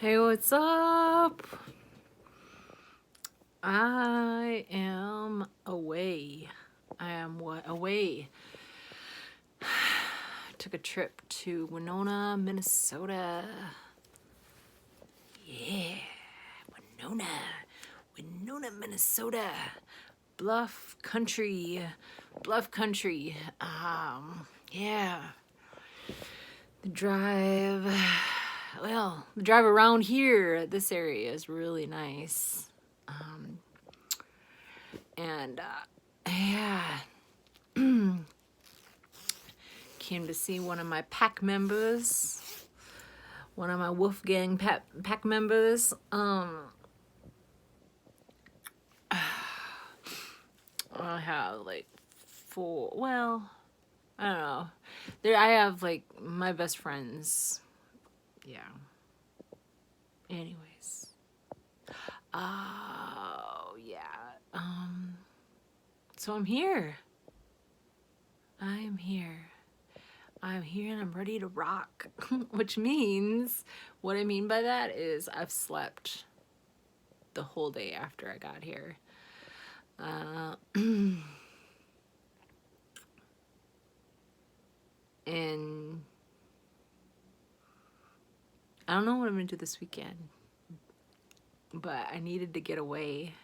Hey, what's up? I am away. Away. Took a trip to Winona, Minnesota. Yeah, Winona, Minnesota. Bluff country. Yeah. The drive around here, this area is really nice. Yeah. Came to see one of my pack members. One of my Wolfgang pack members. I have like four, well, I don't know. I have like my best friends. Yeah. Anyways. Oh, yeah. So I'm here. I'm here and I'm ready to rock. Which means, what I mean by that is I've slept the whole day after I got here. And I don't know what I'm gonna do this weekend, but I needed to get away.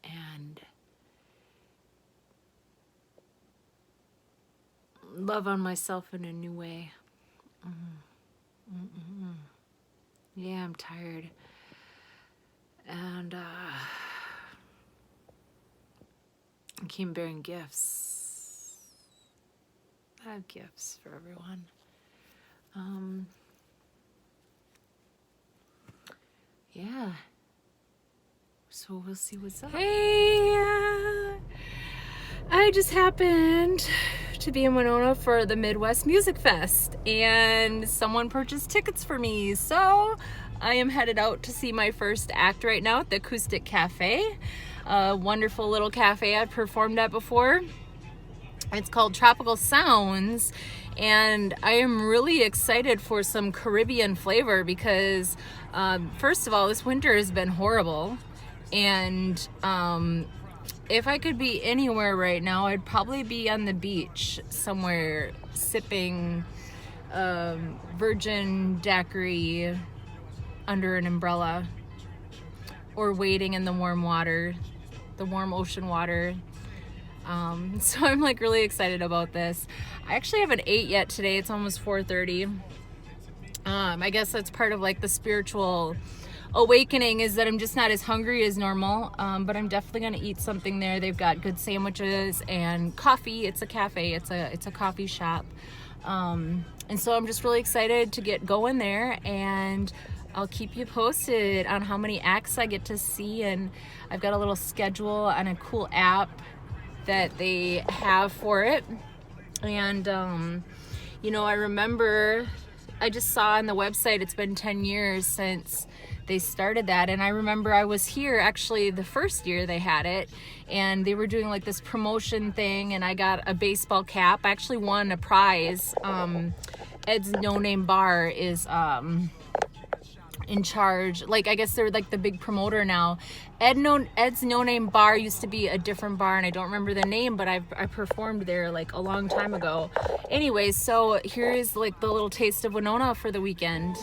And love on myself in a new way. Yeah, I'm tired. And I came bearing gifts. I have gifts for everyone. Yeah. So we'll see what's up. Hey! I just happened to be in Winona for the Midwest Music Fest, and someone purchased tickets for me. So I am headed out to see my first act right now at the Acoustic Cafe. A wonderful little cafe I've performed at before. It's called Tropical Sounds, and I am really excited for some Caribbean flavor because first of all, this winter has been horrible, and if I could be anywhere right now, I'd probably be on the beach somewhere sipping virgin daiquiri under an umbrella, or wading in the warm water, the warm ocean water. So I'm like really excited about this. I actually haven't ate yet today. It's almost 4:30. I guess that's part of like the spiritual awakening, is that I'm just not as hungry as normal. But I'm definitely gonna eat something there. They've got good sandwiches and coffee. It's a cafe. It's a coffee shop. And so I'm just really excited to get going there, and I'll keep you posted on how many acts I get to see. And I've got a little schedule on a cool app that they have for it. And I remember, I just saw on the website it's been 10 years since they started that, and I remember I was here actually the first year they had it, and they were doing like this promotion thing, and I got a baseball cap. I actually won a prize. Ed's No Name Bar is in charge, like I guess they're like the big promoter now. Ed's No Name Bar used to be a different bar, and I don't remember the name, but I performed there like a long time ago. Anyways, so here's like the little taste of Winona for the weekend.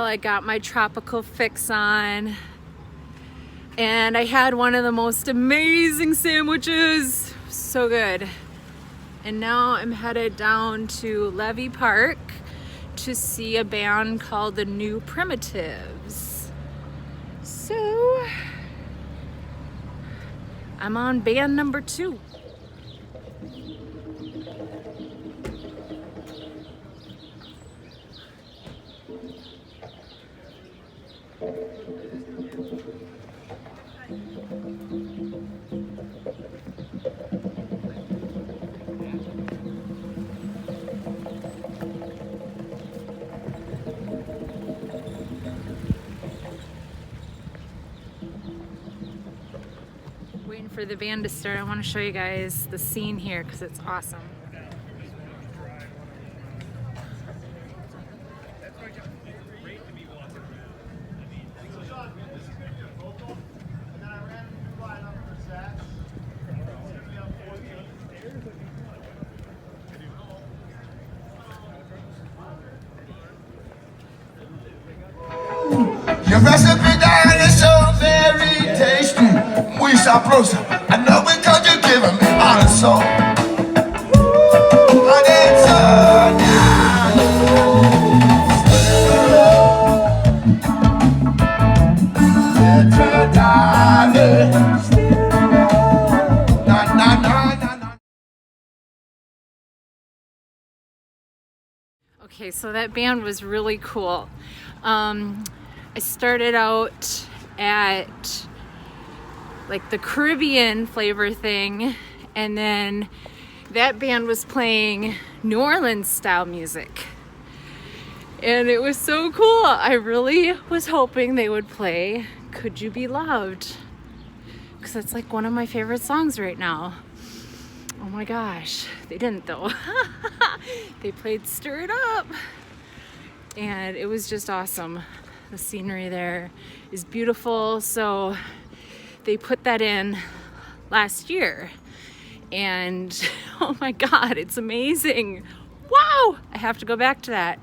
I got my tropical fix on, and I had one of the most amazing sandwiches. So good. And now I'm headed down to Levy Park to see a band called the New Primitives. So I'm on band number 2. Waiting for the band to start. I want to show you guys the scene here because it's awesome. Your recipe diet is so very tasty. Muy sabrosa. I know because you're giving me heart and soul. And it's so Okay, so that band was really cool. I started out at like the Caribbean flavor thing, and then that band was playing New Orleans style music. And it was so cool. I really was hoping they would play Could You Be Loved? Because that's like one of my favorite songs right now. Oh my gosh, they didn't though. They played Stir It Up. And it was just awesome. The scenery there is beautiful. So they put that in last year. And oh my God, it's amazing. Wow, I have to go back to that.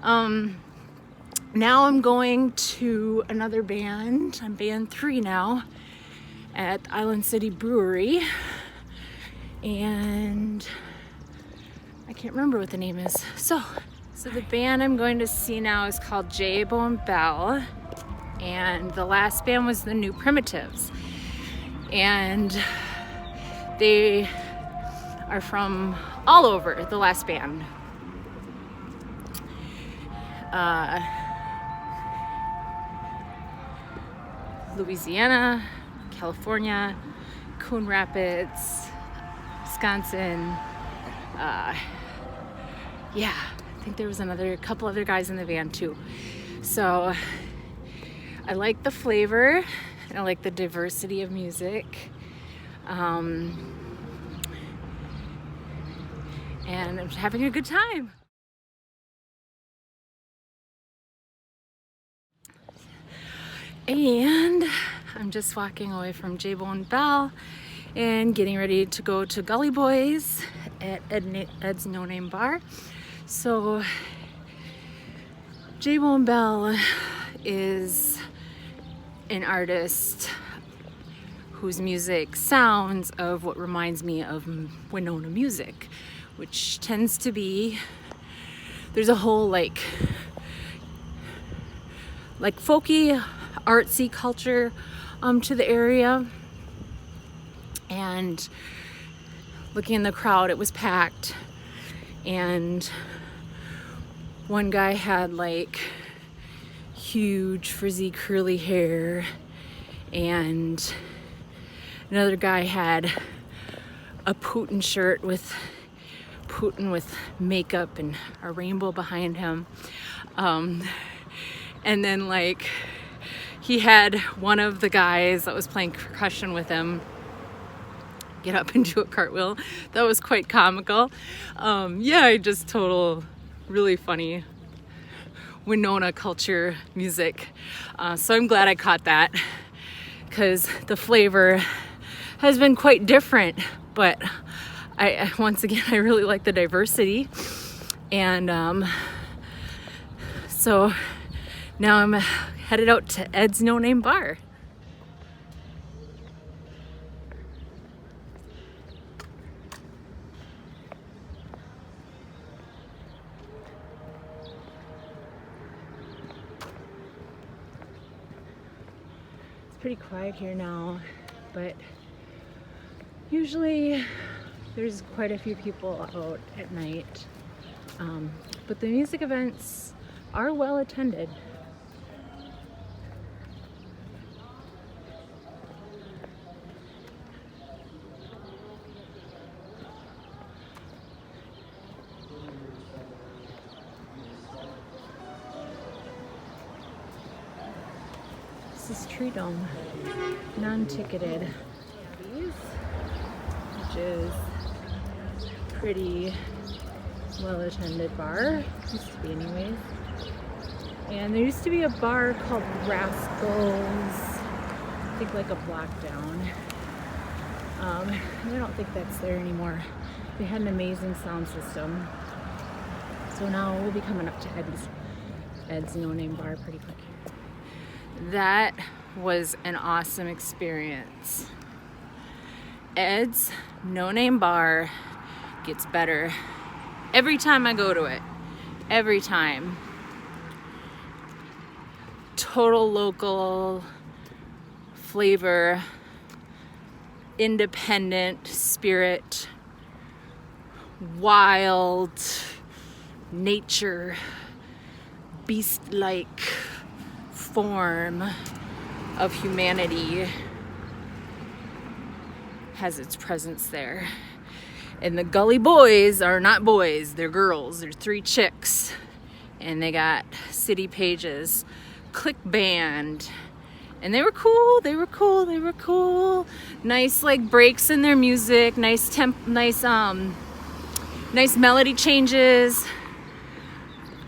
Now I'm going to another band. I'm band 3 now at Island City Brewery. And I can't remember what the name is. So the band I'm going to see now is called Jaybone Bell, and the last band was the New Primitives, and they are from all over, the last band. Louisiana, California, Coon Rapids, Wisconsin, yeah, I think there was a couple other guys in the van too. So I like the flavor, and I like the diversity of music. And I'm having a good time. And I'm just walking away from Jaybone Bell and getting ready to go to Gully Boys at Ed's No Name Bar. So Jaybone Bell is an artist whose music sounds of what reminds me of Winona music, which tends to be, there's a whole like folky, artsy culture to the area. And looking in the crowd, it was packed, and one guy had like huge frizzy curly hair, and another guy had a Putin shirt with Putin with makeup and a rainbow behind him. And then like he had one of the guys that was playing percussion with him get up and do a cartwheel. That was quite comical. Yeah, just total really funny Winona culture music. So I'm glad I caught that, because the flavor has been quite different, but I once again, I really like the diversity. And so now I'm headed out to Ed's No Name Bar. Pretty quiet here now, but usually there's quite a few people out at night, but the music events are well attended. this is Tree Dome, non-ticketed, which is pretty well-attended bar, used to be anyways. And there used to be a bar called Rascals, I think like a block down. I don't think that's there anymore. They had an amazing sound system. So now we'll be coming up to Ed's No Name Bar pretty quick. That was an awesome experience. Ed's No Name Bar gets better every time I go to it. Every time. Total local flavor, independent spirit, wild nature, beast-like form of humanity has its presence there. And the Gully Boys are not boys, they're girls. They're 3 chicks. And they got city pages, click band. And they were cool, they were cool, they were cool. Nice like breaks in their music, nice melody changes.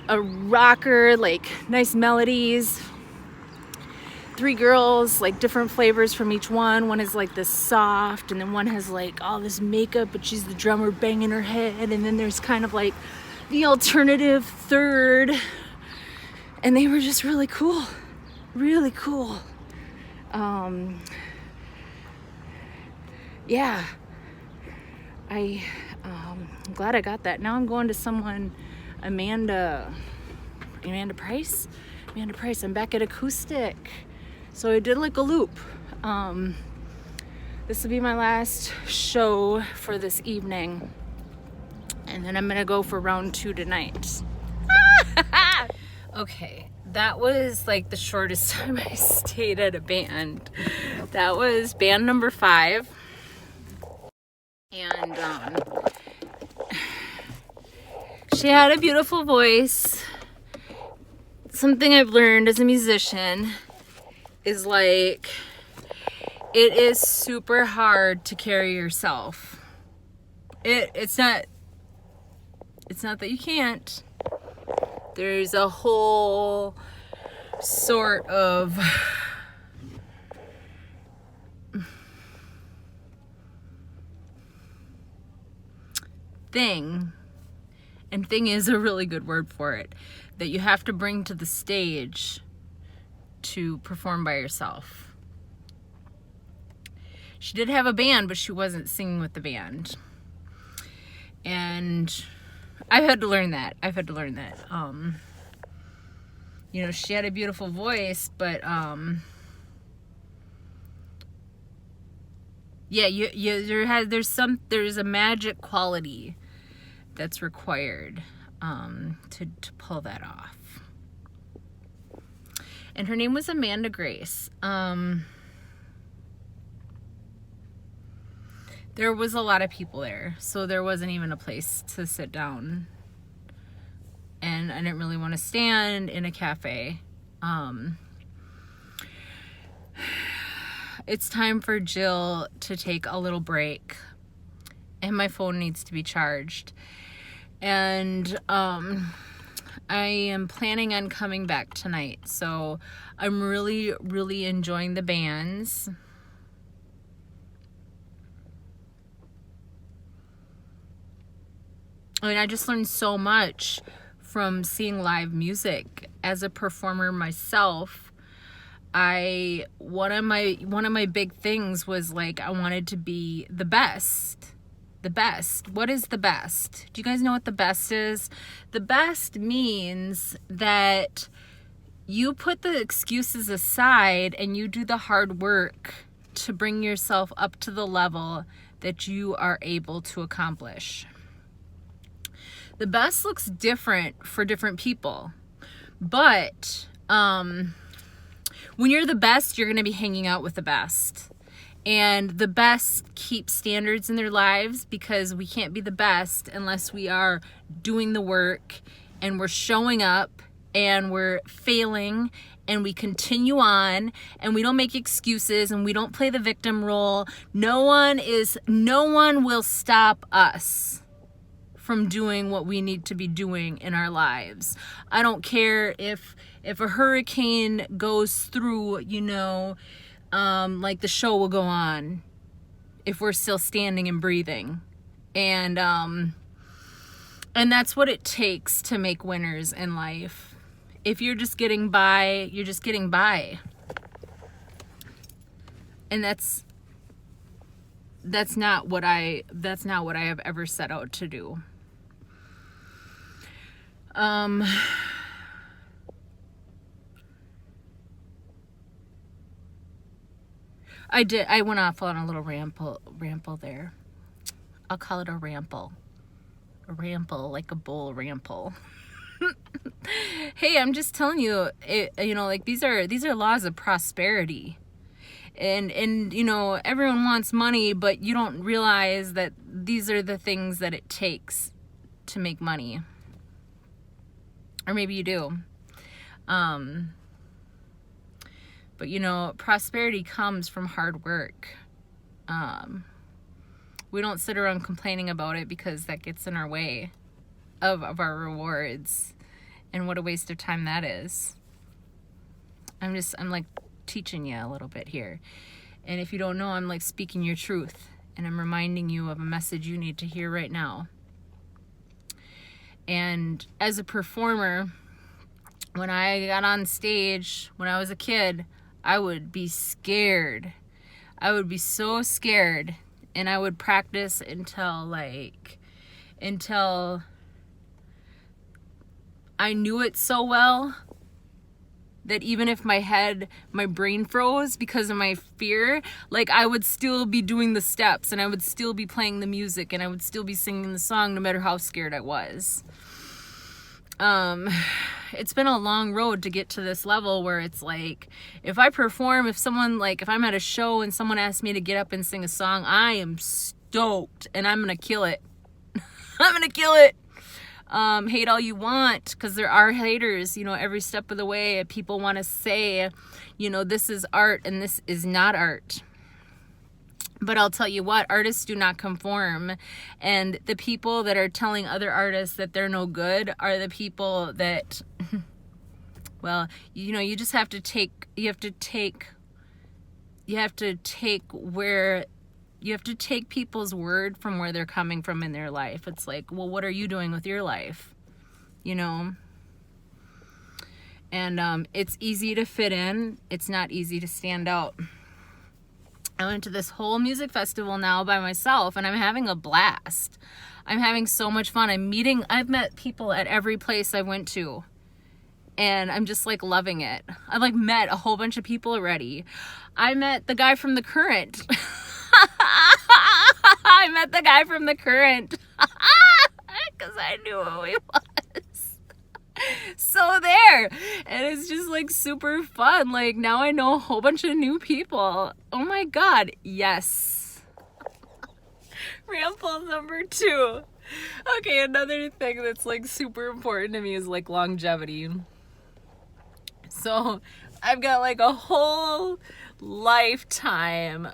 A rocker, like nice melodies. 3 girls, like different flavors from each one. One is like this soft, and then one has like all this makeup, but she's the drummer banging her head. And then there's kind of like the alternative third. And they were just really cool, really cool. Yeah, I'm glad I got that. Now I'm going to someone, Amanda Price. I'm back at Acoustic. So I did like a loop. This will be my last show for this evening. And then I'm gonna go for round 2 tonight. Okay, that was like the shortest time I stayed at a band. That was band number 5. And she had a beautiful voice. Something I've learned as a musician is like, it is super hard to carry yourself. It's not that you can't. There's a whole sort of thing, and thing is a really good word for it, that you have to bring to the stage to perform by yourself. She did have a band, but she wasn't singing with the band. And I've had to learn that. You know, she had a beautiful voice, but yeah, there's a magic quality that's required to pull that off. And her name was Amanda Grace. There was a lot of people there, so there wasn't even a place to sit down. And I didn't really want to stand in a cafe. It's time for Jill to take a little break, and my phone needs to be charged. And I am planning on coming back tonight, so I'm really, really enjoying the bands. I mean, I just learned so much from seeing live music. As a performer myself, one of my big things was like, I wanted to be the best. The best. What is the best? Do you guys know what the best is? The best means that you put the excuses aside and you do the hard work to bring yourself up to the level that you are able to accomplish. The best looks different for different people, but when you're the best, you're going to be hanging out with the best. And the best keep standards in their lives, because we can't be the best unless we are doing the work and we're showing up and we're failing and we continue on and we don't make excuses and we don't play the victim role, no one will stop us from doing what we need to be doing in our lives. I don't care if a hurricane goes through, like the show will go on if we're still standing and breathing. And that's what it takes to make winners in life. If you're just getting by, you're just getting by. And that's not what I have ever set out to do. I went off on a little ramble there. I'll call it a ramble. A ramble, like a bull ramble. Hey, I'm just telling you, like these are laws of prosperity. And everyone wants money, but you don't realize that these are the things that it takes to make money. Or maybe you do. But prosperity comes from hard work. We don't sit around complaining about it because that gets in our way of our rewards. And what a waste of time that is. I'm like teaching you a little bit here. And if you don't know, I'm like speaking your truth. And I'm reminding you of a message you need to hear right now. And as a performer, when I got on stage when I was a kid, I would be scared. I would be so scared. And I would practice until I knew it so well that even if my brain froze because of my fear, like I would still be doing the steps and I would still be playing the music and I would still be singing the song no matter how scared I was. It's been a long road to get to this level where it's like, if I perform, if I'm at a show and someone asks me to get up and sing a song, I am stoked and I'm going to kill it. I'm going to kill it. Hate all you want, because there are haters, every step of the way. People want to say, this is art and this is not art. But I'll tell you what, artists do not conform. And the people that are telling other artists that they're no good are the people that, well, you just have to take people's word from where they're coming from in their life. It's like, well, what are you doing with your life? And it's easy to fit in. It's not easy to stand out. I went to this whole music festival now by myself and I'm having a blast. I'm having so much fun. I've met people at every place I went to and I'm just like loving it. I've like met a whole bunch of people already. I met the guy from The Current. I met the guy from The Current because I knew who he was. So there, and it's just like super fun. Like now I know a whole bunch of new people. Oh my god, yes. Ramble number 2. Okay, another thing that's like super important to me is like longevity. So I've got like a whole lifetime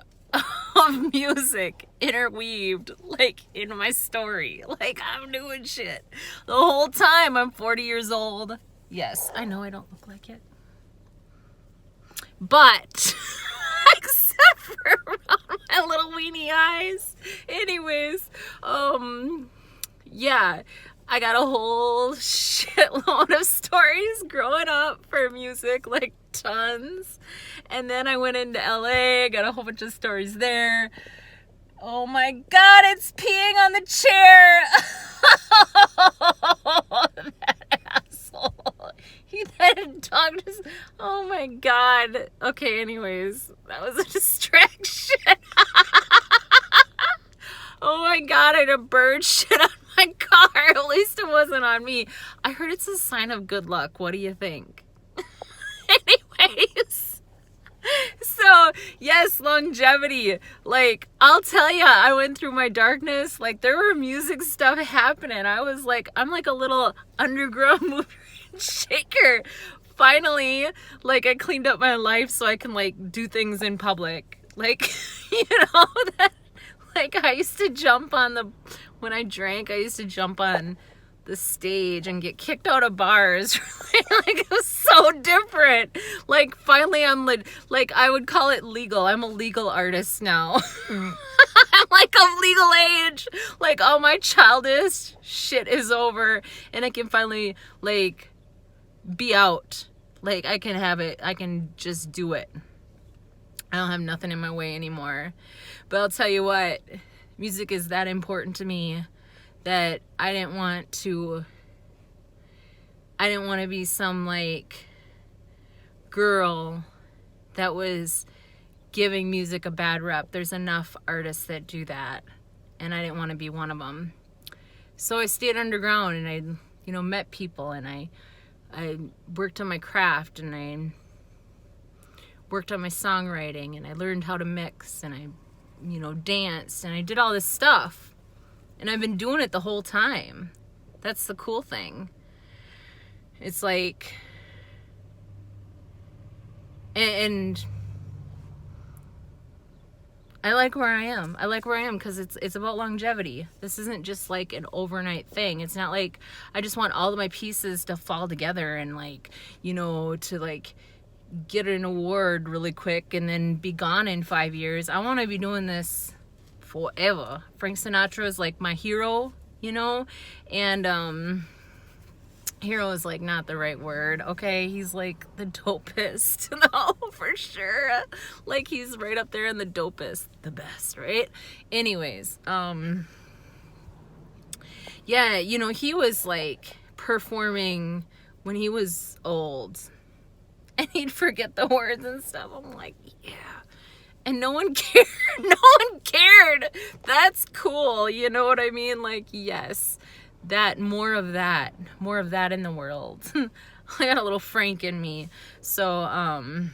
of music interweaved like in my story. Like I'm doing shit the whole time. I'm 40 years old. Yes, I know I don't look like it, but except for around my little weenie eyes. Anyways, yeah, I got a whole shitload of stories growing up for music, like tons. And then I went into LA, I got a whole bunch of stories there. Oh my god, it's peeing on the chair. That asshole. That dog just, oh my god. Okay, anyways, that was a distraction. Oh my god, I had a bird shit on my car. At least it wasn't on me. I heard it's a sign of good luck. What do you think? Anyways, so So yes, longevity. Like, I'll tell ya, I went through my darkness. Like, there were music stuff happening. I was like, I'm like a little underground mover and shaker. Finally, like, I cleaned up my life so I can like do things in public. Like, you know, that, like, I used to jump on the, when I drank, I used to jump on the stage and get kicked out of bars. Like, it was so different. Like, finally I'm like, I would call it legal. I'm a legal artist now. I'm like of legal age. Like, all my childish shit is over and I can finally like be out. Like, I can have it. I can just do it. I don't have nothing in my way anymore. But I'll tell you what, music is that important to me that I didn't want to be some like girl that was giving music a bad rep. There's enough artists that do that, and I didn't want to be one of them. So I stayed underground, and I, you know, met people, and I worked on my craft, and I worked on my songwriting, and I learned how to mix, and I, you know, danced, and I did all this stuff. And I've been doing it the whole time. That's the cool thing. It's like, and I like where I am. I like where I am because it's about longevity. This isn't just like an overnight thing. It's not like I just want all of my pieces to fall together and like, you know, to like get an award really quick and then be gone in 5 years. I want to be doing this forever. Frank Sinatra is like my hero, you know, and hero is like not the right word, okay? He's like the dopest, no, for sure. Like, he's right up there in the dopest, the best, right? Anyways, yeah, you know, he was like performing when he was old and he'd forget the words and stuff. I'm like, yeah. And no one cared. No one cared. That's cool. You know what I mean? Like, yes, that, more of that in the world. I got a little Frank in me. So,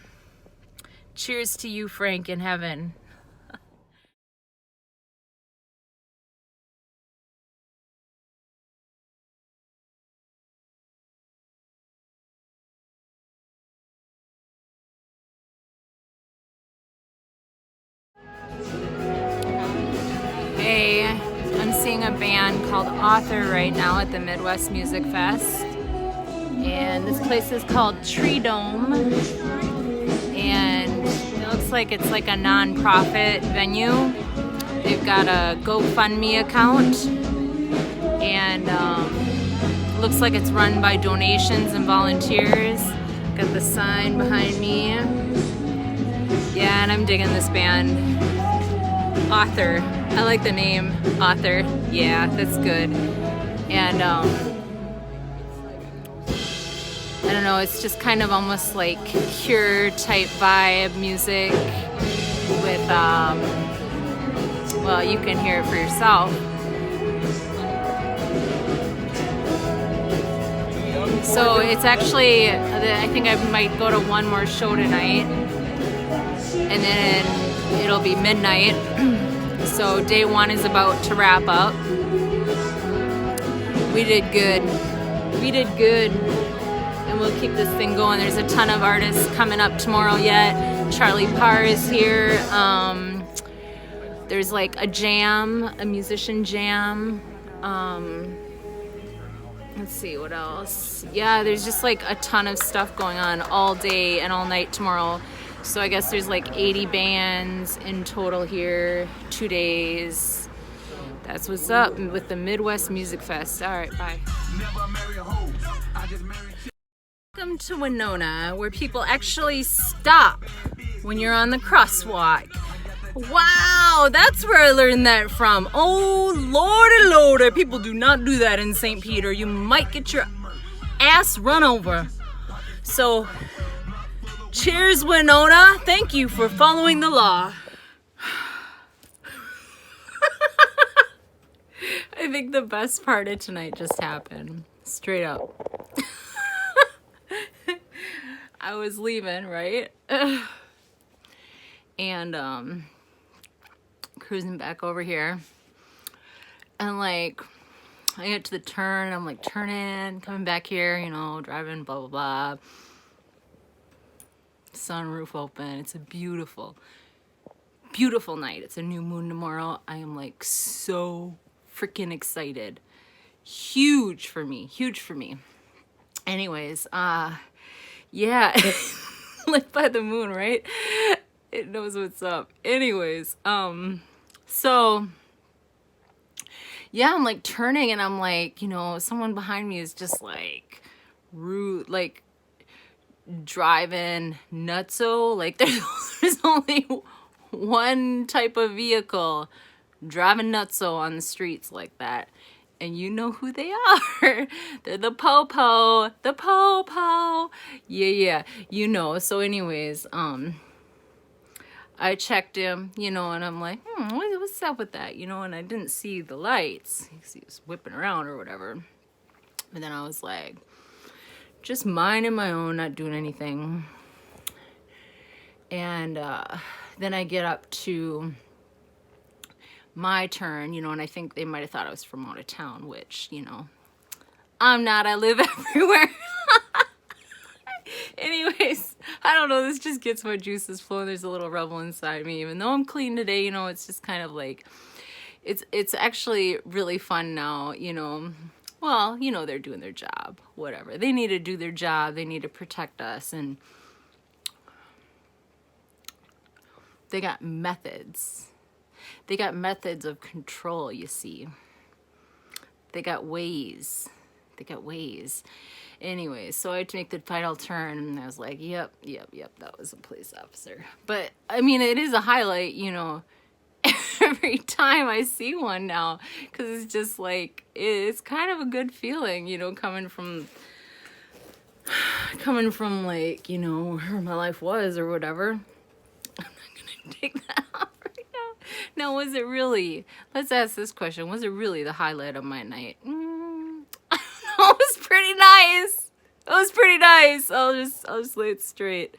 cheers to you, Frank, in heaven. Hey, I'm seeing a band called Author right now at the Midwest Music Fest. And this place is called Tree Dome. And it looks like it's like a non-profit venue. They've got a GoFundMe account. And looks like it's run by donations and volunteers. Got the sign behind me. Yeah, and I'm digging this band. Author. I like the name Author. Yeah, that's good. And I don't know, it's just kind of almost like Cure type vibe music with well, you can hear it for yourself. So it's actually, I think I might go to one more show tonight and then it'll be midnight. So day one is about to wrap up. We did good. And we'll keep this thing going. There's a ton of artists coming up tomorrow yet. Charlie Parr is here. There's like a jam, a musician jam. Let's see what else. Yeah, there's just like a ton of stuff going on all day and all night tomorrow. So I guess there's like 80 bands in total here, 2 days. That's what's up with the Midwest Music Fest. All right, bye. Welcome to Winona, where people actually stop when you're on the crosswalk. Wow, that's where I learned that from. Oh, lordy, people do not do that in St. Peter. You might get your ass run over. So, cheers, Winona. Thank you for following the law. I think the best part of tonight just happened. Straight up. I was leaving, right? and cruising back over here, and like I get to the turn, I'm like turning, coming back here, you know, driving, blah blah blah, sunroof open. It's a beautiful night. It's a new moon tomorrow. I am like so freaking excited. Huge for me. Anyways, yeah. Lit by the moon, right? It knows what's up. Anyways, so yeah, I'm like turning and I'm like, you know, someone behind me is just like rude, like driving nutso. Like there's only one type of vehicle driving nutso on the streets like that. And you know who they are. They're the po-po. Yeah, you know. So anyways, I checked him, you know, and I'm like, what's up with that? You know, and I didn't see the lights. He was whipping around or whatever. But then I was like, just minding my own, not doing anything. And then I get up to my turn, you know, and I think they might have thought I was from out of town, which, you know, I'm not. I live everywhere. Anyways, I don't know, this just gets my juices flowing. There's a little rebel inside me, even though I'm clean today, you know. It's just kind of like, it's actually really fun now, you know. Well, you know, they're doing their job, whatever. They need to do their job. They need to protect us, and they got methods. They got methods of control, you see. They got ways. Anyways, so I had to make the final turn, and I was like, yep, that was a police officer. But, I mean, it is a highlight, you know, every time I see one now, because it's just like, it's kind of a good feeling, you know, coming from like, you know, where my life was or whatever. I'm not gonna take that off right now. Now, was it really, let's ask this question, was it really the highlight of my night? It was pretty nice. I'll just lay it straight.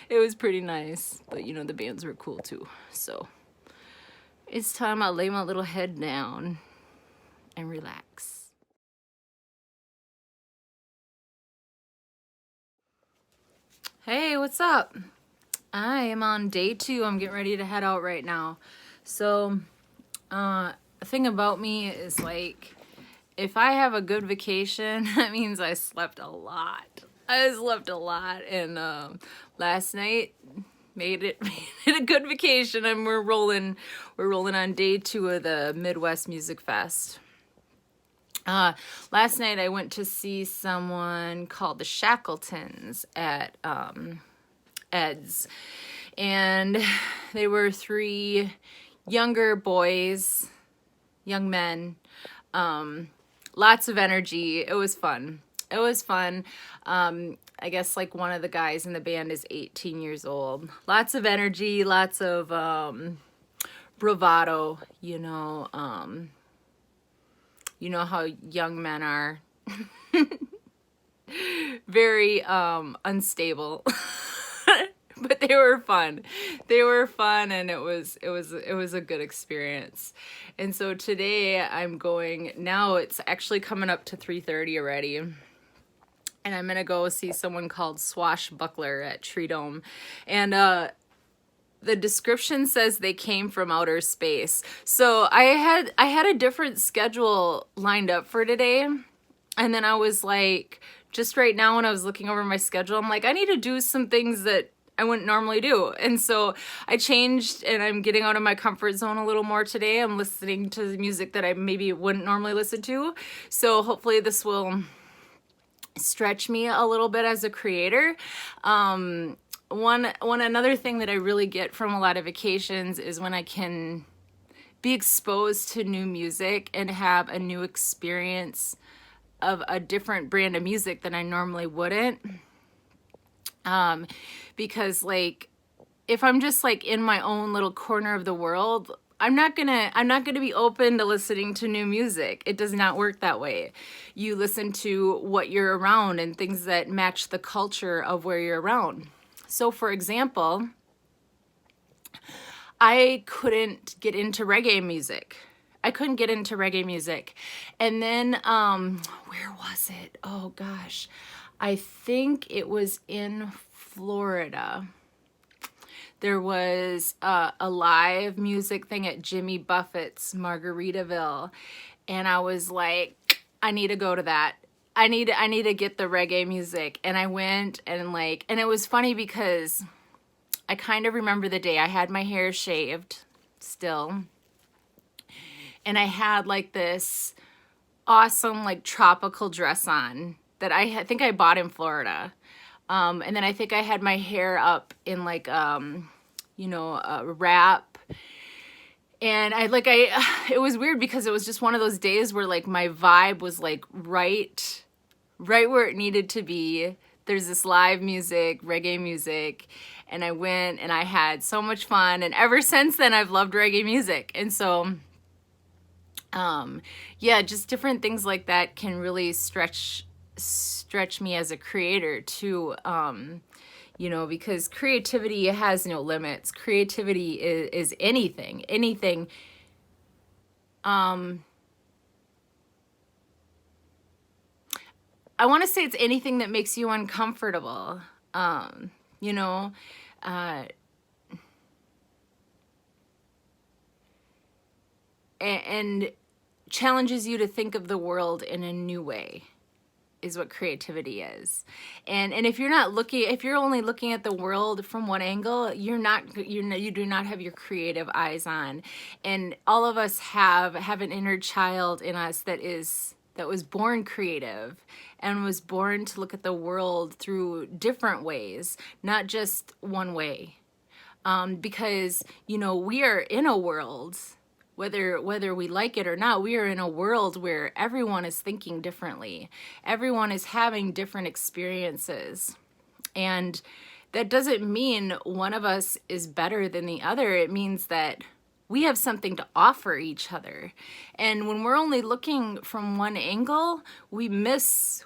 It was pretty nice. But, you know, the bands were cool too. So, it's time I lay my little head down and relax. Hey, what's up? I am on day 2. I'm getting ready to head out right now. So, the thing about me is, like, if I have a good vacation, that means I slept a lot. And last night made it a good vacation, and we're rolling on day 2 of the Midwest Music Fest. Last night I went to see someone called the Shackletons at Ed's, and they were 3 younger boys, young men. Lots of energy. It was fun. I guess like one of the guys in the band is 18 years old. Lots of energy, lots of bravado, you know. You know how young men are. Very unstable. But they were fun. And it was a good experience. And so today I'm going, now it's actually coming up to 3:30 already. And I'm going to go see someone called Swashbuckler at Tree Dome. And the description says they came from outer space. So I had a different schedule lined up for today. And then I was like, just right now when I was looking over my schedule, I'm like, I need to do some things that I wouldn't normally do. And so I changed, and I'm getting out of my comfort zone a little more today. I'm listening to music that I maybe wouldn't normally listen to. So hopefully this will stretch me a little bit as a creator. Another thing that I really get from a lot of vacations is when I can be exposed to new music and have a new experience of a different brand of music than I normally wouldn't. Because like, if I'm just like in my own little corner of the world, I'm not gonna be open to listening to new music. It does not work that way. You listen to what you're around and things that match the culture of where you're around. So for example, I couldn't get into reggae music. I couldn't get into reggae music. And then, where was it? Oh gosh. I think it was in Florida. There was a live music thing at Jimmy Buffett's Margaritaville. And I was like, I need to go to that. I need to get the reggae music. And I went and like, and it was funny because I kind of remember the day. I had my hair shaved still. And I had like this awesome like tropical dress on that I think I bought in Florida. And then I think I had my hair up in like, you know, a wrap. And it was weird because it was just one of those days where like my vibe was like right where it needed to be. There's this live music, reggae music, and I went and I had so much fun. And ever since then, I've loved reggae music. And so, yeah, just different things like that can really stretch me as a creator too. You know, because creativity has no limits. Creativity is anything. I want to say it's anything that makes you uncomfortable, you know, and challenges you to think of the world in a new way is what creativity is. And if you're only looking at the world from one angle, you do not have your creative eyes on. And all of us have an inner child in us that was born creative and was born to look at the world through different ways, not just one way. Because, you know, we are in a world, whether we like it or not, we are in a world where everyone is thinking differently. Everyone is having different experiences. And that doesn't mean one of us is better than the other. It means that we have something to offer each other. And when we're only looking from one angle, we miss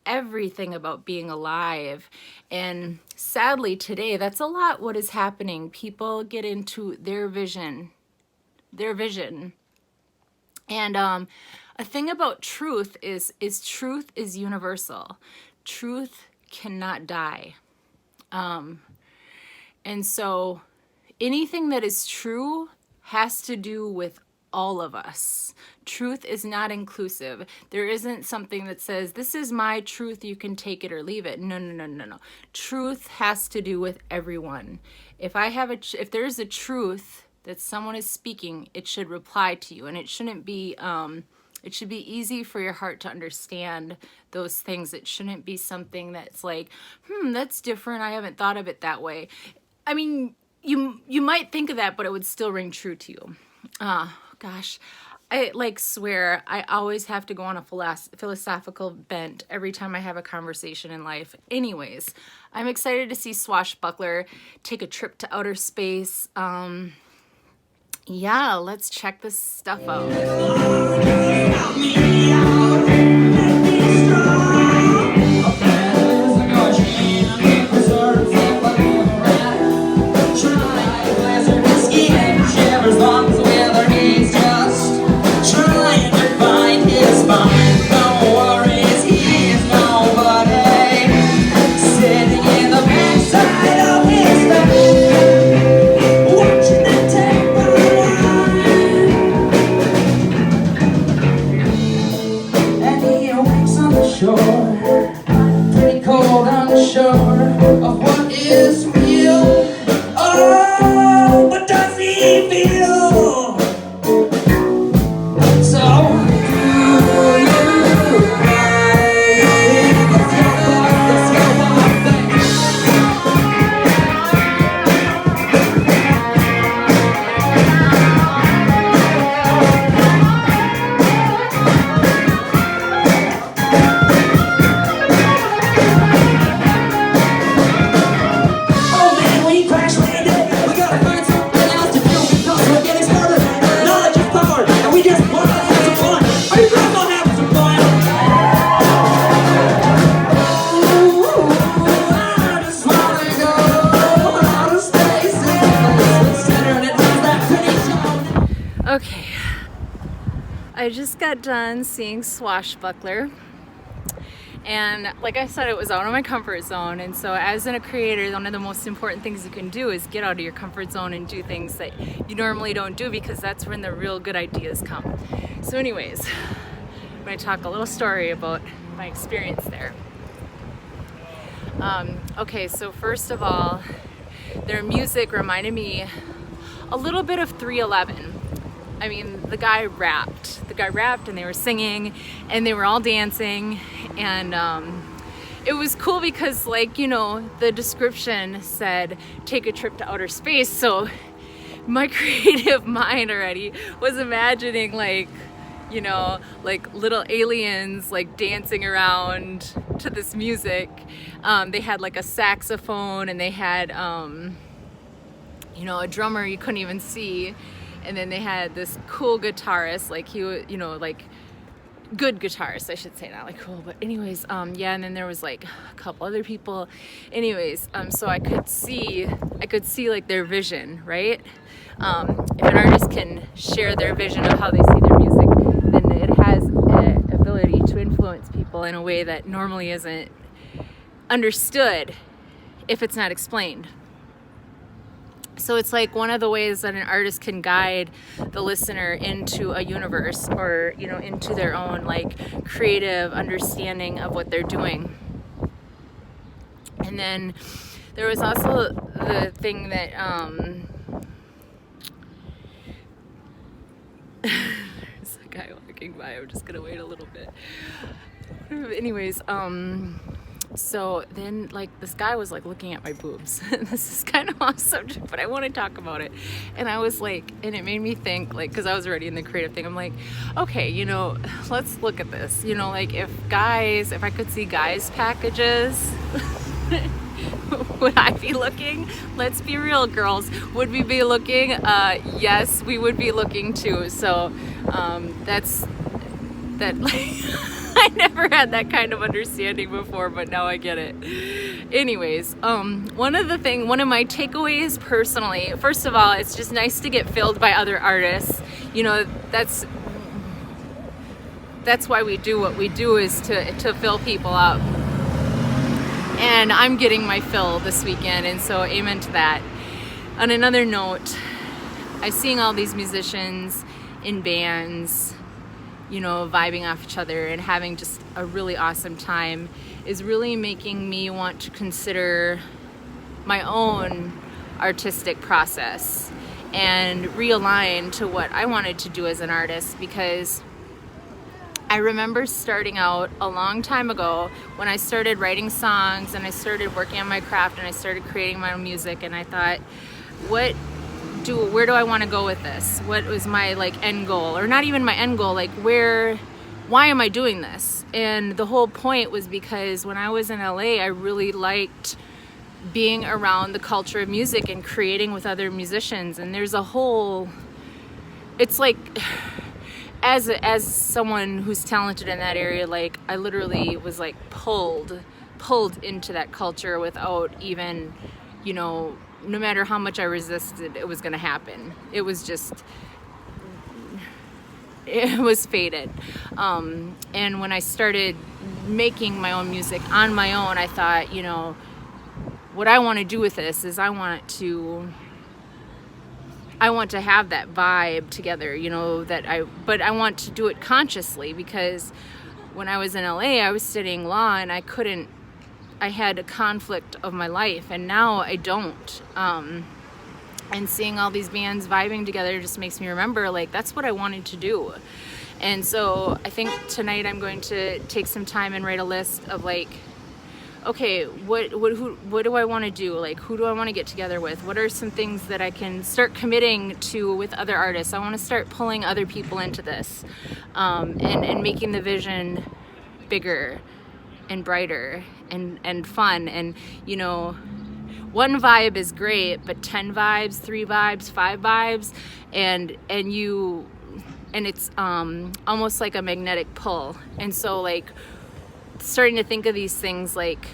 everything about being alive. And sadly today, that's a lot what is happening. People get into their vision. And a thing about truth is truth is universal. Truth cannot die. And so anything that is true has to do with all of us. Truth is not inclusive. There isn't something that says, this is my truth, you can take it or leave it. No. Truth has to do with everyone. If there's a truth that someone is speaking, it should reply to you. And it shouldn't be, it should be easy for your heart to understand those things. It shouldn't be something that's like, that's different. I haven't thought of it that way. I mean, you might think of that, but it would still ring true to you. Gosh, I like swear I always have to go on a philosophical bent every time I have a conversation in life. Anyways, I'm excited to see Swashbuckler take a trip to outer space. Yeah, let's check this stuff out. I just got done seeing Swashbuckler, and like I said, it was out of my comfort zone. And so as a creator, one of the most important things you can do is get out of your comfort zone and do things that you normally don't do, because that's when the real good ideas come. So anyways, I'm going to talk a little story about my experience there. Okay, so first of all, their music reminded me a little bit of 311. I mean, the guy rapped and they were singing and they were all dancing, and it was cool because, like, you know, the description said take a trip to outer space, so my creative mind already was imagining, like, you know, like little aliens like dancing around to this music. They had like a saxophone, and they had you know, a drummer you couldn't even see, and then they had this cool guitarist, like he was, you know, like good guitarist, I should say, not like cool, but anyways, yeah, and then there was like a couple other people, anyways, so I could see like their vision, right? If an artist can share their vision of how they see their music, then it has an ability to influence people in a way that normally isn't understood if it's not explained. So it's like one of the ways that an artist can guide the listener into a universe, or, you know, into their own like creative understanding of what they're doing. And then there was also the thing that there's a guy walking by. I'm just gonna wait a little bit. Anyways, so then, like, this guy was like looking at my boobs. This is kind of off subject, but I want to talk about it. And I was like, and it made me think, like, because I was already in the creative thing, I'm like, okay, you know, let's look at this. You know, like, if I could see guys' packages, would I be looking? Let's be real, girls. Would we be looking? Yes, we would be looking too. So that's that. I never had that kind of understanding before, but now I get it. Anyways, one of my takeaways personally, first of all, it's just nice to get filled by other artists. You know, that's why we do what we do, is to fill people up. And I'm getting my fill this weekend, and so amen to that. On another note, I'm seeing all these musicians in bands, you know, vibing off each other and having just a really awesome time, is really making me want to consider my own artistic process and realign to what I wanted to do as an artist. Because I remember starting out a long time ago when I started writing songs and I started working on my craft and I started creating my own music, and I thought, where do I want to go with this? What was my like end goal? Or not even my end goal, like why am I doing this? And the whole point was because when I was in LA, I really liked being around the culture of music and creating with other musicians. And there's a whole, it's like, as someone who's talented in that area, like I literally was like pulled into that culture without even, you know, no matter how much I resisted, it was going to happen. It was fated. And when I started making my own music on my own, I thought, you know, what I want to do with this is I want to have that vibe together, you know, but I want to do it consciously, because when I was in LA, I was studying law and I had a conflict of my life, and now I don't. And seeing all these bands vibing together just makes me remember, like, that's what I wanted to do. And so I think tonight I'm going to take some time and write a list of, like, okay, what do I want to do? Like, who do I want to get together with? What are some things that I can start committing to with other artists? I want to start pulling other people into this, and making the vision bigger and brighter and fun. And, you know, one vibe is great, but 10 vibes, 3 vibes, 5 vibes, and it's almost like a magnetic pull. And so, like, starting to think of these things like,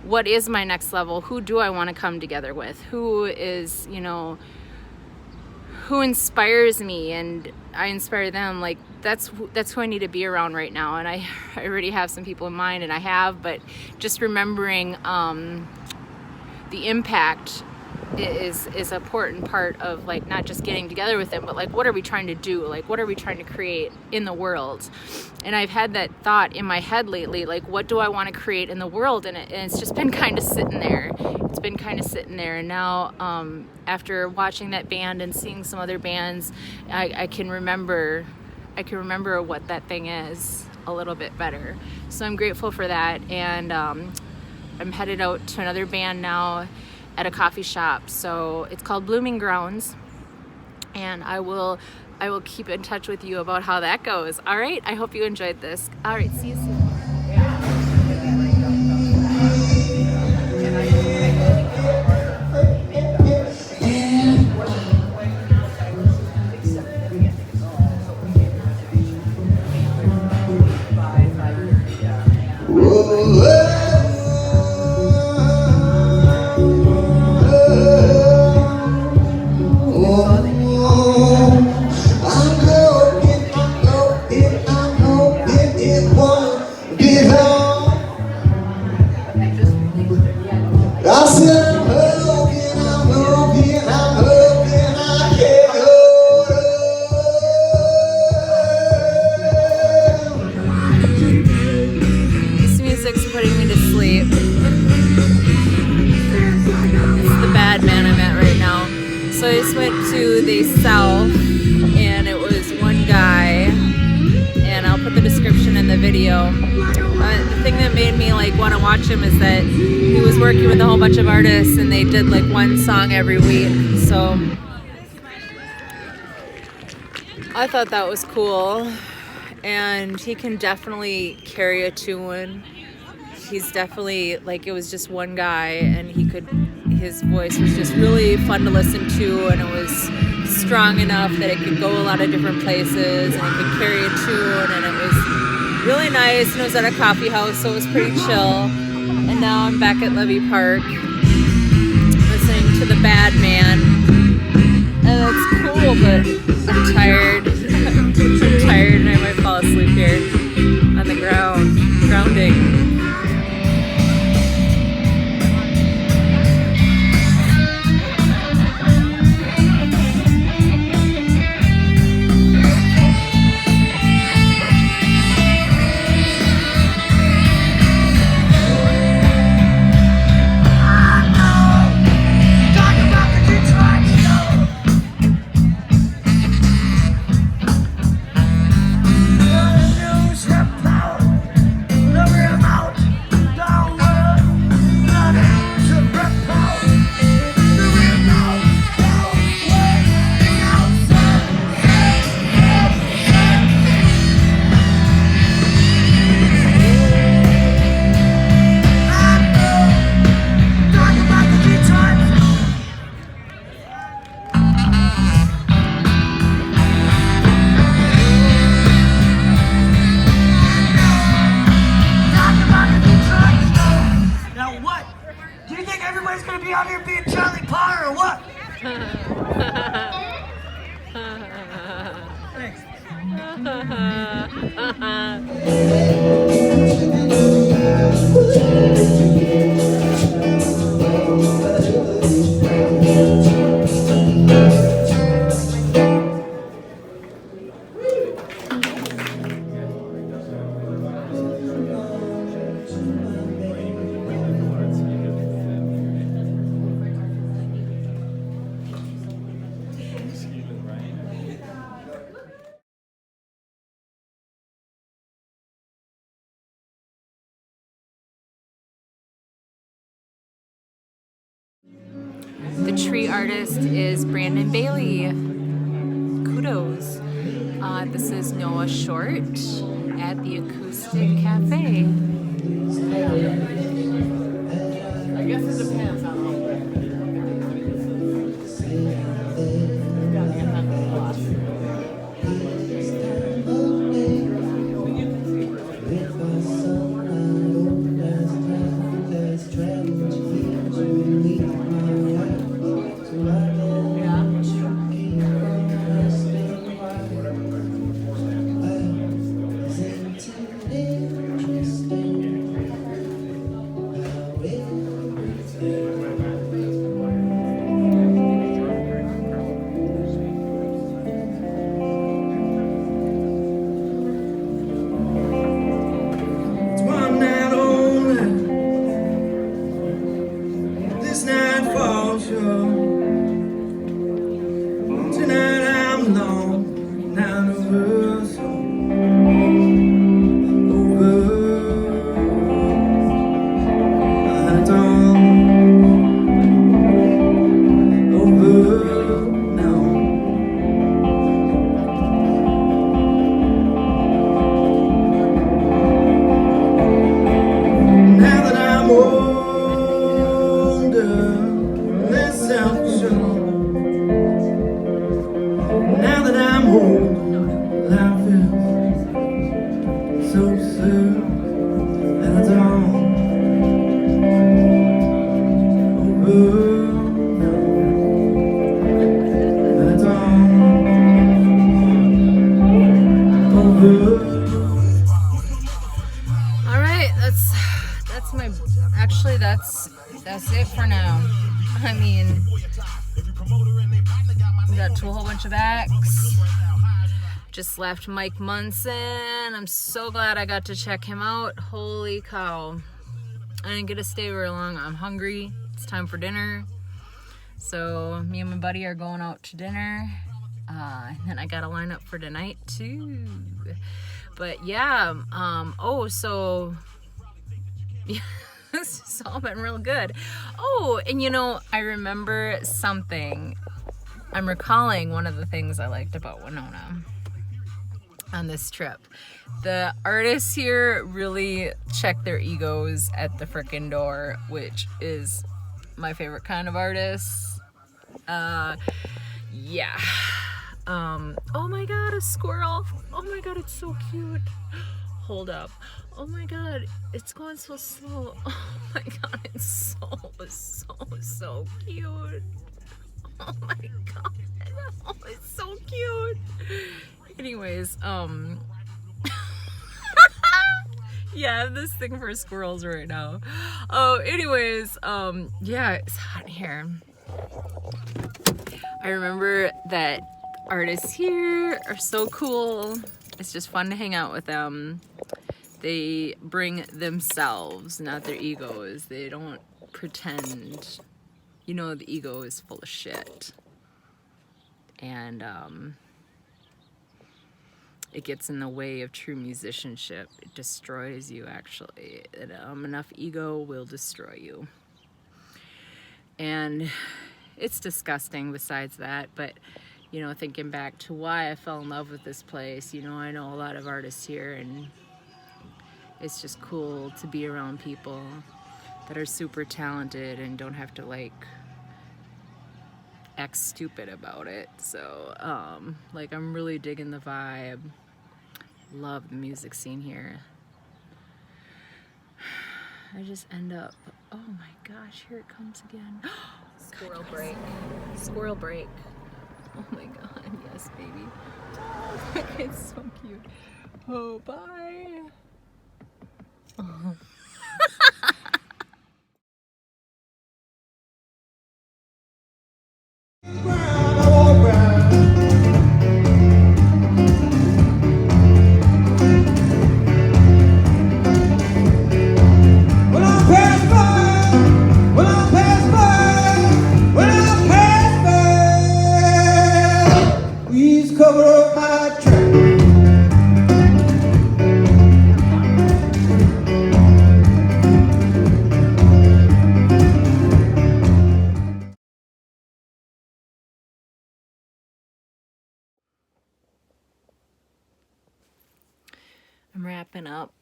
what is my next level? Who do I want to come together with? Who is, you know, who inspires me? And I inspire them, like that's who I need to be around right now. And I already have some people in mind, and I have, but just remembering the impact is an important part of, like, not just getting together with them, but like, what are we trying to do? Like, what are we trying to create in the world? And I've had that thought in my head lately, like, what do I want to create in the world? And it's just been kind of sitting there. It's been kind of sitting there. And now, after watching that band and seeing some other bands, I can remember what that thing is a little bit better. So I'm grateful for that. And I'm headed out to another band now at a coffee shop. So it's called Blooming Grounds, and I will keep in touch with you about how that goes. All right, I hope you enjoyed this. All right, see you soon. So I just went to Theyself, and it was one guy, and I'll put the description in the video. The thing that made me like want to watch him is that he was working with a whole bunch of artists, and they did like one song every week. So I thought that was cool, and he can definitely carry a tune. He's definitely, like, it was just one guy, and his voice was just really fun to listen to, and it was strong enough that it could go a lot of different places, and it could carry a tune, and it was really nice, and it was at a coffee house, so it was pretty chill. And now I'm back at Levy Park listening to the Bad Man, and it's cool, but I'm tired. I'm tired, and I might fall asleep here on the ground, grounding. The tree artist is Brandon Bailey. Kudos. This is Noah Short at the Acoustic Cafe. I guess it depends on that's my, actually that's it for now. I mean, we got to a whole bunch of acts. Just left Mike Munson. I'm so glad I got to check him out. Holy cow. I didn't get to stay very long. I'm hungry. It's time for dinner. So me and my buddy are going out to dinner. And then I got to line up for tonight too. But yeah, so yeah, it's all been real good. Oh, and you know, I remember something. I'm recalling one of the things I liked about Winona on this trip. The artists here really check their egos at the frickin' door, which is my favorite kind of artists. Yeah. Oh my god, a squirrel. Oh my god, it's so cute. Hold up. Oh my god, it's going so slow. Oh my god, it's so cute. Oh my god. Oh, it's so cute. Anyways, yeah, I have this thing for squirrels right now. Oh, anyways, yeah, it's hot in here. I remember that artists here are so cool. It's just fun to hang out with them. They bring themselves, not their egos. They don't pretend. You know, the ego is full of shit. And it gets in the way of true musicianship. It destroys you, actually. Enough ego will destroy you. And it's disgusting besides that, but you know, thinking back to why I fell in love with this place, you know, I know a lot of artists here, and it's just cool to be around people that are super talented and don't have to like act stupid about it. So like, I'm really digging the vibe. Love the music scene here. I just end up, oh my gosh, here it comes again. Squirrel break. Squirrel break. Oh my god, yes baby. It's so cute. Oh, bye. Oh. I'm wrapping up.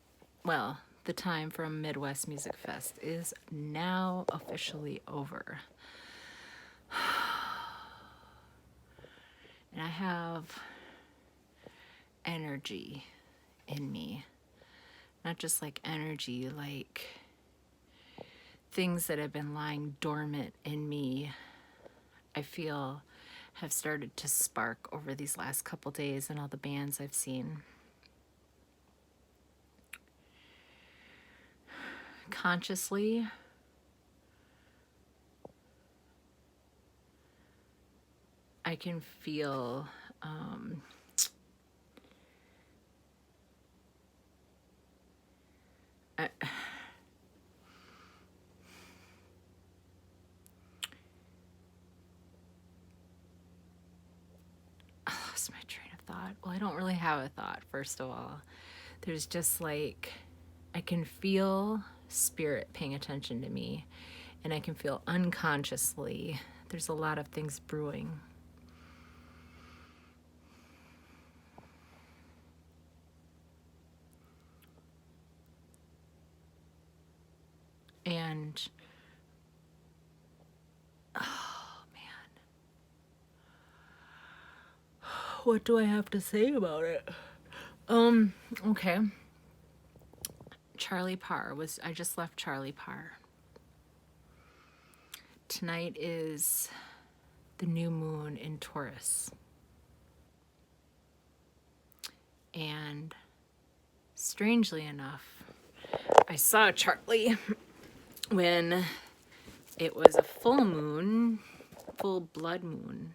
Well, the time from Midwest Music Fest is now officially over. And I have energy in me. Not just like energy, like things that have been lying dormant in me, I feel have started to spark over these last couple days and all the bands I've seen. Consciously, I can feel I lost my train of thought. Well, I don't really have a thought, first of all. There's just like, I can feel spirit paying attention to me, and I can feel unconsciously there's a lot of things brewing. And oh man, what do I have to say about it? Okay. Parr I just left Parr. Tonight is the new moon in Taurus. And strangely enough, I saw Charlie when it was a full moon, full blood moon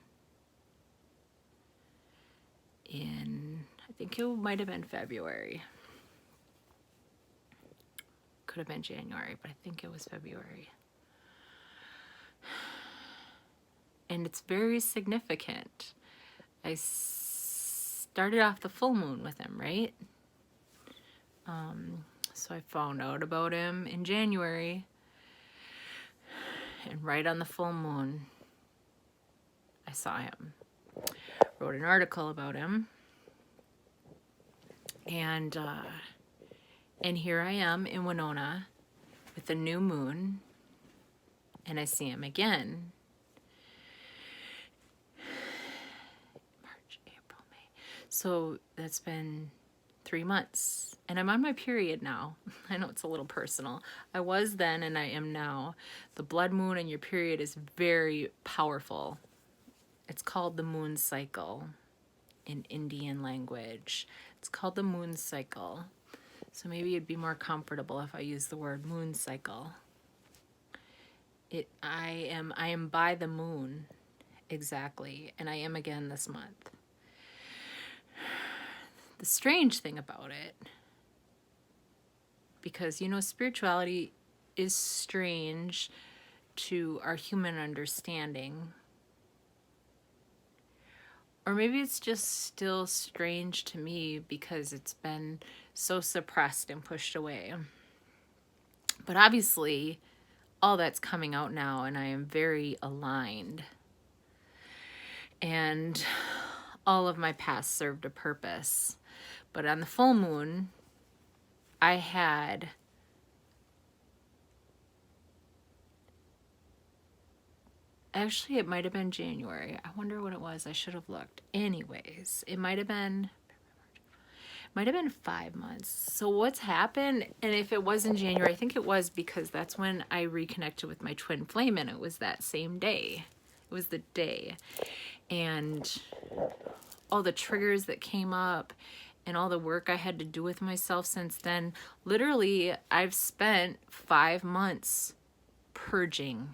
in, I think it might have been February. Could have been January, but I think it was February. And it's very significant. I started off the full moon with him, right? So I found out about him in January, and right on the full moon, I saw him. Wrote an article about him, and here I am in Winona with a new moon, and I see him again. March, April, May. So that's been 3 months, and I'm on my period now. I know it's a little personal. I was then and I am now. The blood moon and your period is very powerful. It's called the moon cycle in Indian language. It's called the moon cycle. So maybe it'd be more comfortable if I use the word moon cycle. I am by the moon, exactly, and I am again this month. The strange thing about it, because, you know, spirituality is strange to our human understanding. Or maybe it's just still strange to me because it's been so suppressed and pushed away. But obviously, all that's coming out now, and I am very aligned. And all of my past served a purpose. But on the full moon, I had actually, it might have been January. I wonder what it was. I should have looked. Anyways, it might have been 5 months. So what's happened, and if it was in January, I think it was because that's when I reconnected with my twin flame, and it was that same day. It was the day. And all the triggers that came up and all the work I had to do with myself since then, literally, I've spent 5 months purging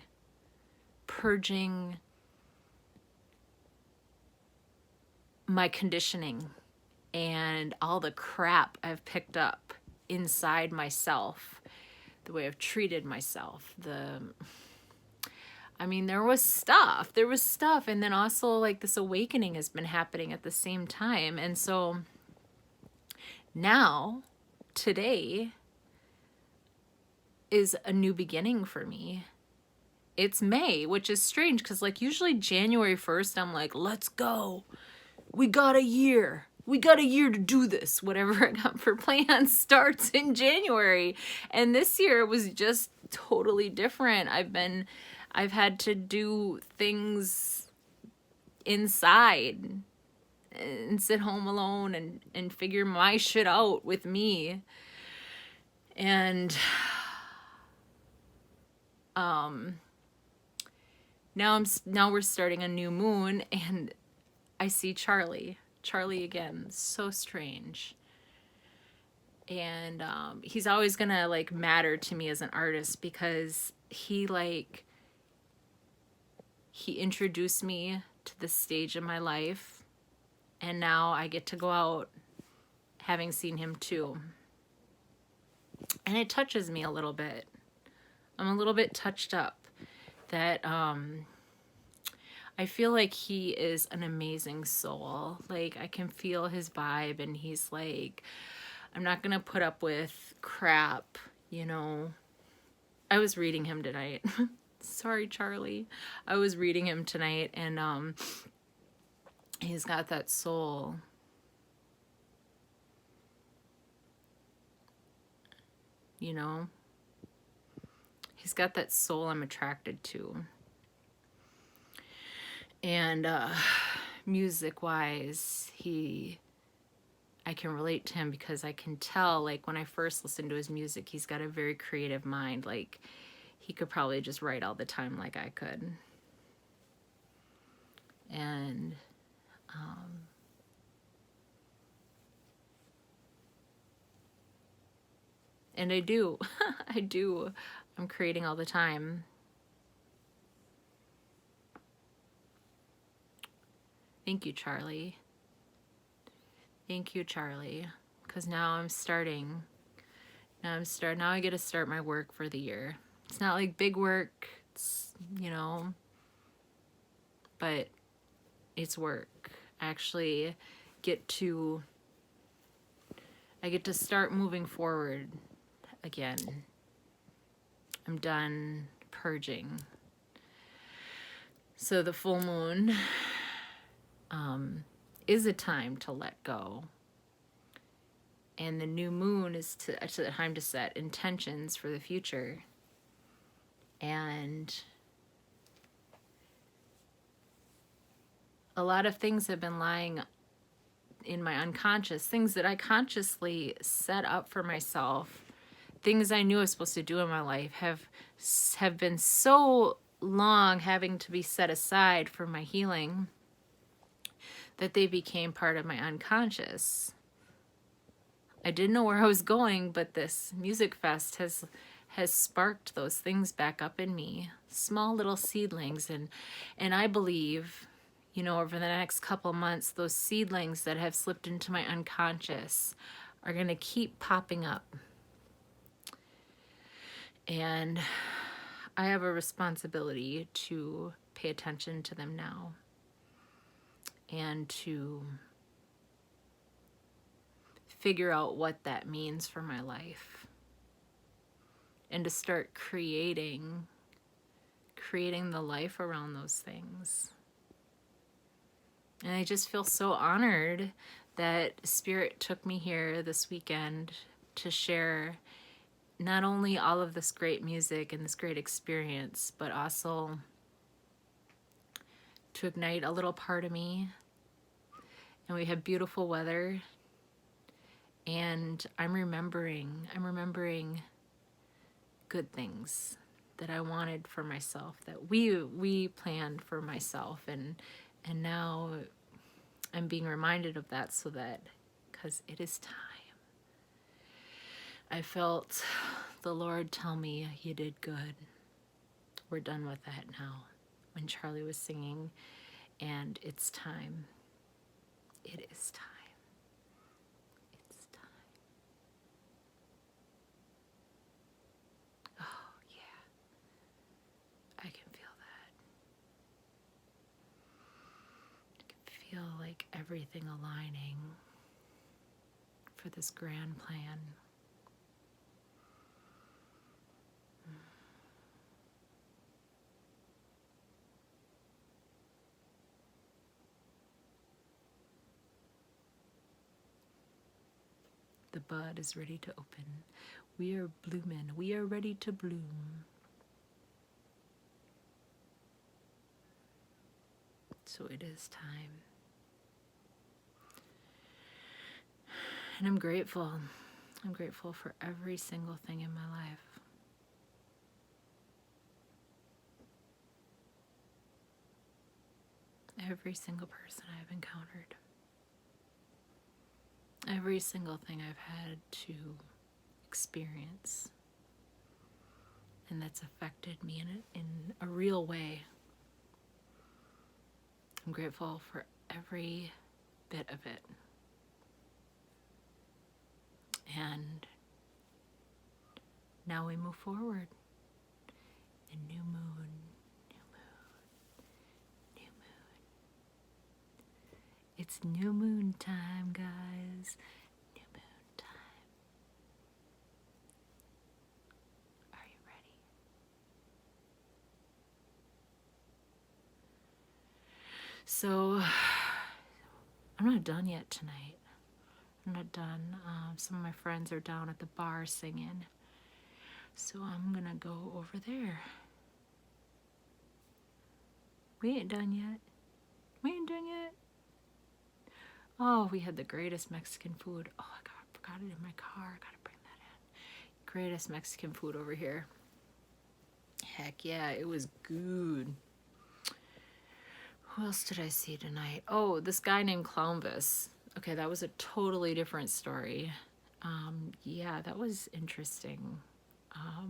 my conditioning and all the crap I've picked up inside myself, the way I've treated myself, there was stuff, and then also like this awakening has been happening at the same time. And so now, today is a new beginning for me. It's May, which is strange because like usually January 1st, I'm like, let's go. We got a year. We got a year to do this. Whatever I got for plans starts in January. And this year was just totally different. I've had to do things inside and sit home alone and figure my shit out with me. And now we're starting a new moon, and I see Charlie again. So strange. And he's always gonna like matter to me as an artist because he introduced me to this stage of my life, and now I get to go out having seen him too. And it touches me a little bit. I'm a little bit touched up that I feel like he is an amazing soul. Like I can feel his vibe, and he's like, I'm not gonna put up with crap, you know. I was reading him tonight. Sorry, Charlie. I was reading him tonight, and he's got that soul. You know? He's got that soul I'm attracted to. And music-wise, I can relate to him because I can tell, like, when I first listened to his music, he's got a very creative mind. Like, he could probably just write all the time like I could. And And I do. I do. I'm creating all the time. Thank you, Charlie. Thank you, Charlie. Because now I'm starting. Now I get to start my work for the year. It's not like big work. It's, you know, but it's work. I actually get to start moving forward again. I'm done purging. So the full moon is a time to let go. And the new moon is a time to set intentions for the future. And a lot of things have been lying in my unconscious, things that I consciously set up for myself, things I knew I was supposed to do in my life have been so long having to be set aside for my healing that they became part of my unconscious. I didn't know where I was going, but this music fest has sparked those things back up in me, small little seedlings, and I believe, you know, over the next couple months, those seedlings that have slipped into my unconscious are going to keep popping up. And I have a responsibility to pay attention to them now and to figure out what that means for my life and to start creating the life around those things. And I just feel so honored that Spirit took me here this weekend to share not only all of this great music and this great experience, but also to ignite a little part of me. And we have beautiful weather. And I'm remembering good things that I wanted for myself, that we planned for myself, and now I'm being reminded of that, so that, because it is time. I felt the Lord tell me, you did good. We're done with that now. When Charlie was singing, and it's time. It is time. It's time. Oh, yeah. I can feel that. I can feel like everything aligning for this grand plan. The bud is ready to open. We are blooming. We are ready to bloom. So it is time. And I'm grateful. I'm grateful for every single thing in my life. Every single person I've encountered. Every single thing I've had to experience, and that's affected me in a real way. I'm grateful for every bit of it. And now we move forward. The new moon, new moon, new moon. It's new moon time, guys. New moon time. Are you ready? So, I'm not done yet tonight. I'm not done. Some of my friends are down at the bar singing. So I'm gonna go over there. We ain't done yet. We ain't done yet. Oh, we had the greatest Mexican food. Oh, I forgot it in my car. I gotta bring that in. Greatest Mexican food over here. Heck yeah, it was good. Who else did I see tonight? Oh, this guy named Clownvis. Okay, that was a totally different story. Yeah, that was interesting. I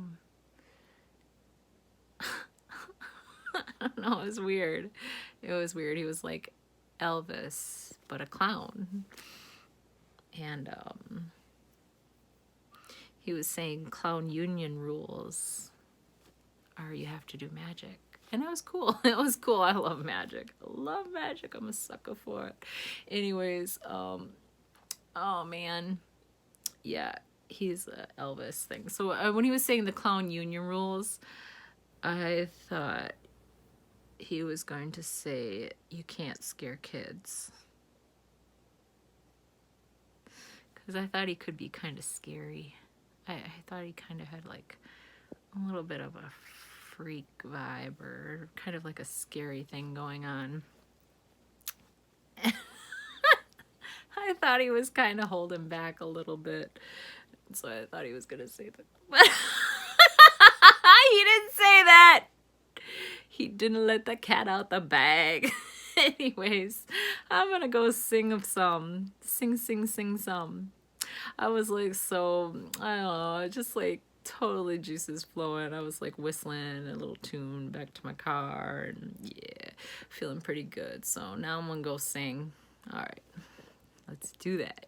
don't know, it was weird. It was weird. He was like Elvis, but a clown. And he was saying clown union rules are you have to do magic. And it was cool. It was cool. I love magic. I love magic. I'm a sucker for it. Anyways, oh man. Yeah, he's a Elvis thing. So when he was saying the clown union rules, I thought he was going to say you can't scare kids. Because I thought he could be kind of scary. I thought he kind of had like a little bit of a freak vibe or kind of like a scary thing going on. I thought he was kind of holding back a little bit. So I thought he was going to say that. He didn't say that. He didn't let the cat out the bag. Anyways, I'm going to go sing some. Sing some. I was like so, I don't know, just like totally juices flowing. I was like whistling a little tune back to my car and yeah, feeling pretty good. So now I'm gonna go sing. All right, let's do that.